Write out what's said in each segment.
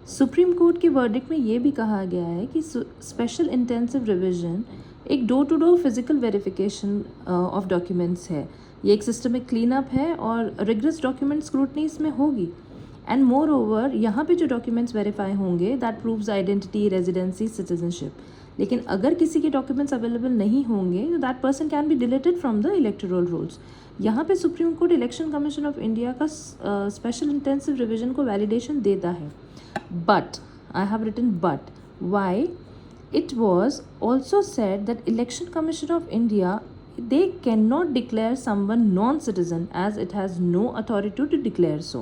Supreme court के verdict में ये भी कहा गया है कि स्पेशल इंटेंसिव रिवीजन एक door to door physical verification of documents है। ये एक सिस्टमिक क्लीन अप है और रिगरस डॉक्यूमेंट स्क्रूटनी इसमें होगी। एंड मोर ओवर यहाँ पे जो डॉक्यूमेंट्स वेरीफाई होंगे that proves identity, residency, citizenship. लेकिन अगर किसी के डॉक्यूमेंट्स अवेलेबल नहीं होंगे तो that person can be deleted from the electoral rolls. यहाँ पे supreme court election commission of India का स्पेशल इंटेंसिव रिवीजन को वैलिडेशन देता है। But I have written but why it was also said that election commission of India, they cannot declare someone non-citizen as it has no authority to declare so.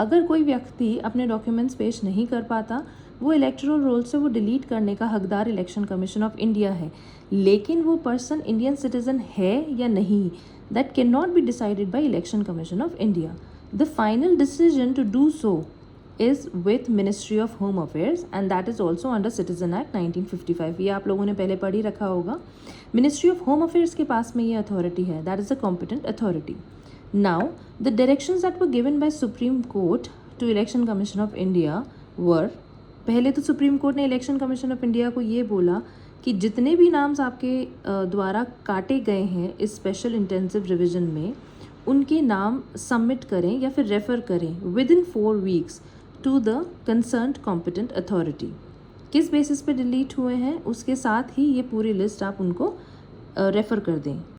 अगर कोई व्यक्ति अपने documents पेश नहीं कर पाता, वो इलेक्टोरल रोल से वो डिलीट करने का हकदार इलेक्शन कमीशन ऑफ इंडिया है। लेकिन वो पर्सन इंडियन सिटीजन है या नहीं, that can not be decided by election commission of India. The final decision to do so is with Ministry of Home Affairs and that is also under Citizen Act 1955। ये आप लोगों ने पहले पढ़ ही रखा होगा। Ministry of Home Affairs के पास में ये अथॉरिटी है, that is the competent authority। Now the directions that were given by Supreme Court to Election Commission of India were, पहले तो सुप्रीम कोर्ट ने इलेक्शन कमीशन ऑफ इंडिया को ये बोला कि जितने भी नाम्स आपके द्वारा काटे गए हैं इस स्पेशल इंटेंसिव रिविजन में, उनके नाम सबमिट करें या फिर रेफ़र करें within 4 weeks to the concerned competent authority. किस बेसिस पे डिलीट हुए हैं उसके साथ ही ये पूरी लिस्ट आप उनको रेफ़र कर दें।